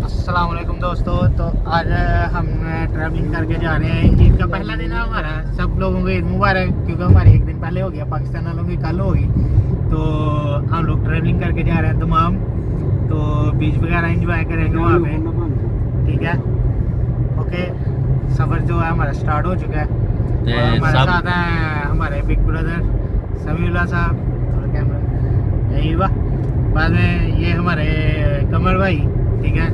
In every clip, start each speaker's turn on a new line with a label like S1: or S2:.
S1: अस्सलाम वालेकुम दोस्तों। तो आज हम ट्रैवलिंग करके जा रहे हैं। ईद का पहला दिन है हमारा। सब लोगों को ईद मुबारक, क्योंकि हमारी एक दिन पहले हो गया, पाकिस्तान वालों की कल होगी। तो हम लोग ट्रैवलिंग करके जा रहे हैं दमाम। तो बीच वगैरह एंजॉय करेंगे वहाँ पे, ठीक है। ओके, सफ़र जो है हमारा स्टार्ट हो चुका है। और हमारे साथ हैं हमारे बिग ब्रदर समीउल्लाह साहब, थोड़ा कैमरा यही हुआ। बाद में ये हमारे कमर भाई, ठीक है।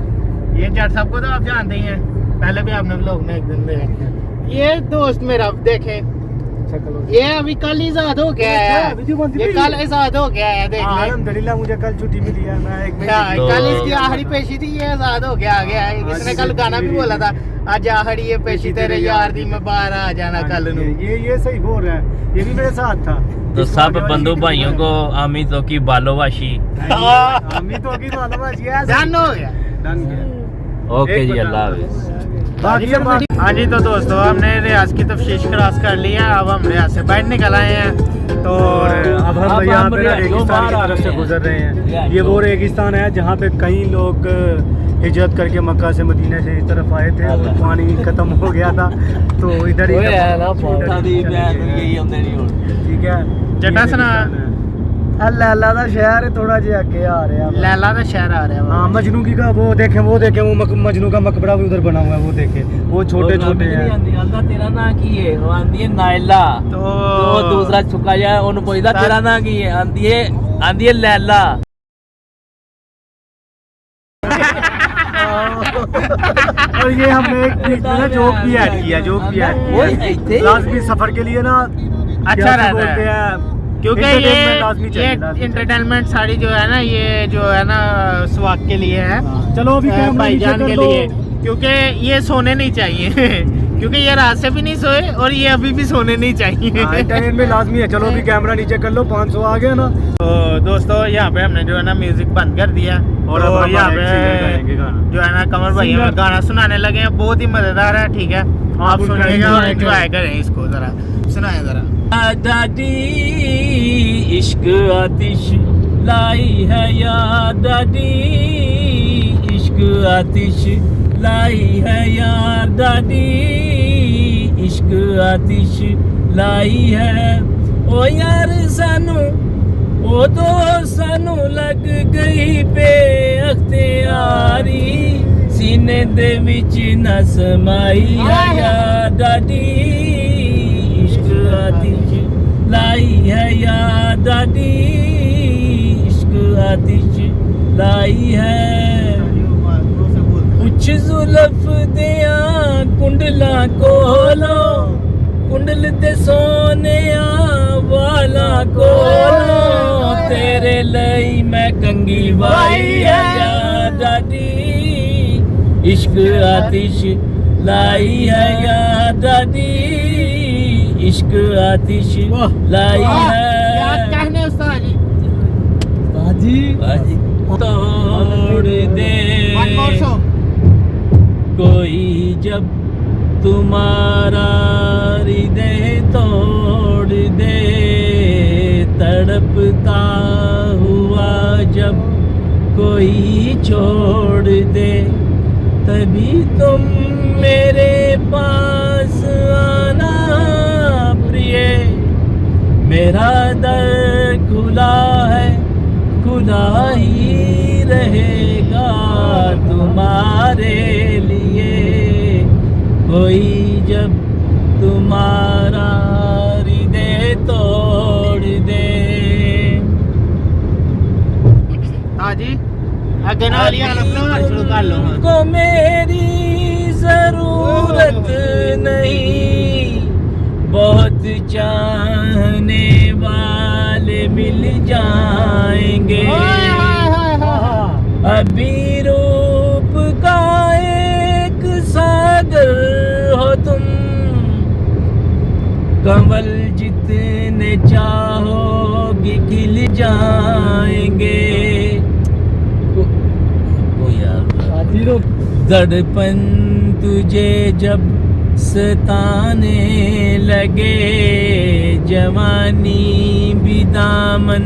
S1: ये जट साहब को तो आप जानते ही हैं, पहले भी आपने लोग ने एक दिन देखे। ये दोस्त मेरा देखे, ये अभी कल आजाद हो गया है, ये कल आजाद हो गया है। देख ले,
S2: अल्हम्दुलिल्लाह मुझे कल छुट्टी मिली है। मैं एक
S1: कल इसकी आखिरी पेशी थी, ये आजाद हो गया, आ गया है। इसने कल गाना भी बोला था, आज आखिरी ये पेशी तेरे यार दी, मैं बाहर आ जाना कल नू।
S2: ये सही बोल रहा है, ये भी मेरे साथ था।
S3: तो सब बंधु भाइयों को अमितों की बालोवाशी।
S2: अमितों की बालोवाशी
S1: डन हो गया।
S3: ओके जी, अल्लाह हाफिज़।
S1: हाँ जी, तो दोस्तों हमने रियाज की तफ्तीश क्रॉस कर लिया। अब हम रियाज से बाहर निकल आए हैं। तो
S2: अब हम यहाँ पे रेगिस्तान की तरफ से गुजर रहे हैं। ये वो रेगिस्तान है जहाँ पे कई लोग हिजरत करके मक्का से मदीने से इस तरफ आए थे और पानी खत्म हो गया था, तो इधर ही ठीक है।
S1: जटा सुना
S2: लैला का शहर थोड़ा जिहा अगे आ रहा है।
S1: लैला का शहर आ रहा है।
S2: हाँ, मजनू की का वो देखें वो मजनू का मकबरा भी उधर बना हुआ है, वो देखे, वो छोटे छोटे हैं।
S3: तेरा नाम की है? वो आंदी है नायला। तो दूसरा छुका जाए उन्हें पूछदा तेरा नाम की है? आंदी है लैला।
S2: और ये हमने एक बीच में ना जोक भी ऐड किया, लाजमी सफर के लिए ना
S1: अच्छा रहता
S2: है,
S1: है, क्योंकि ये इंटरटेनमेंट साड़ी जो है ना, ये जो है ना स्वाग के लिए है।
S2: चलो अभी
S1: भाईजान के लिए, क्योंकि ये सोने नहीं चाहिए क्योंकि ये रात से भी नहीं सोए और ये अभी भी सोने नहीं चाहिए।
S2: में लाजमी है। चलो अभी कैमरा नीचे कर लो, 500 आ गया ना।
S1: तो दोस्तों यहाँ पे हमने जो है ना म्यूजिक बंद कर दिया और
S2: तो
S1: यहाँ पे जो है ना कमर भाई हमें गाना सुनाने लगे हैं। बहुत ही मजेदार है, ठीक है। आप सुनिएगा और एंजॉय करें इसको, जरा सुनाए जरा।
S3: दादी इश्क आतिश लाई है या दादी, इश्क आतिश लाई है यार दादी, इश्क आतिश लाई है। ओ यार सानू ओ दो सानू लग गई पे अख्तियारी, सीने दे विच न समाई है यार दादी, इश्क आतिश लाई है यार दादी, इश्क आतिश लाई है। कुछ जुल्फ दिया कुंडला कोलो, कुंडल दे सोने वाला कोलो, तेरे लई मैं कंगी वाई है या दादी, इश्क आतिश लाई है या दादी, इश्क आतिश लाई है।
S1: कहने उस्ताद
S3: जी तोड़ दे कोई जब तुम्हारा हृदय तोड़ दे, तड़पता हुआ जब कोई छोड़ दे, तभी तुम मेरे पास आना प्रिय, मेरा दर खुला है, खुला ही रहेगा तुम्हारे लिए, कोई जब तुम्हारा हृदय तोड़ दे।
S1: हाँ जी, आगे ना शुरू कर लो।
S3: को मेरी जरूरत नहीं, बहुत चाहने वाले मिल जाएंगे, अभी रूप का एक सागर हो तुम, कमल जितने चाहोगे खिल जाएंगे। दर्पण तुझे जब सताने लगे, जवानी भी दामन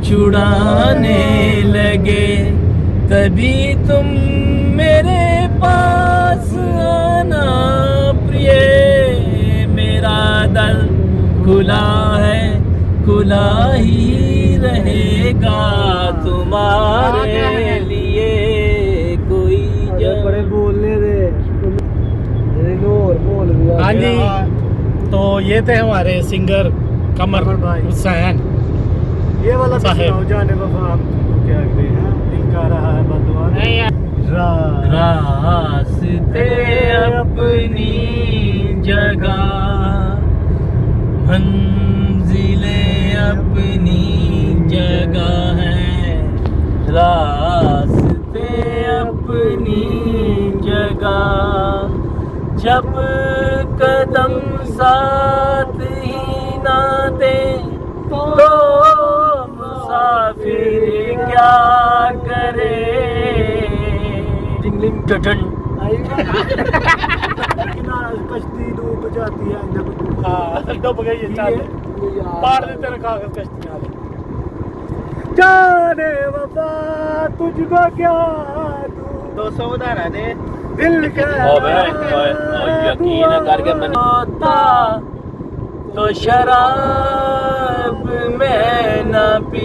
S3: छुड़ाने लगे, तभी तुम मेरे खुला है, खुला ही रहेगा तुम्हारे लिए कोई
S2: बड़े बोलने दे और बोल भी
S1: हाँ जी, तो ये थे हमारे सिंगर कमर
S2: कमर भाई।
S1: हुसैन।
S2: ये वाला तो
S1: साहिब।
S2: सुनाओ जाने वफा हम तुमको क्या कहते हैं, दिल का रहा है बदुआ
S3: रास्ते अपनी जगह, मंजिलें अपनी जगह है, रास्ते अपनी जगह, जब कदम साथ ही ना दे तो मुसाफिर क्या करे। टिंगलिंग टटन।
S2: कश्ती डूब जाती है
S1: हाँ डूब गई है, चल पार देते रहे कागज कश्ती वाले।
S2: जाने वफा तुझको क्या तू
S1: 200 उधार है दे
S2: दिल का
S3: यकीन करके मैंने होता तो शराब में न पी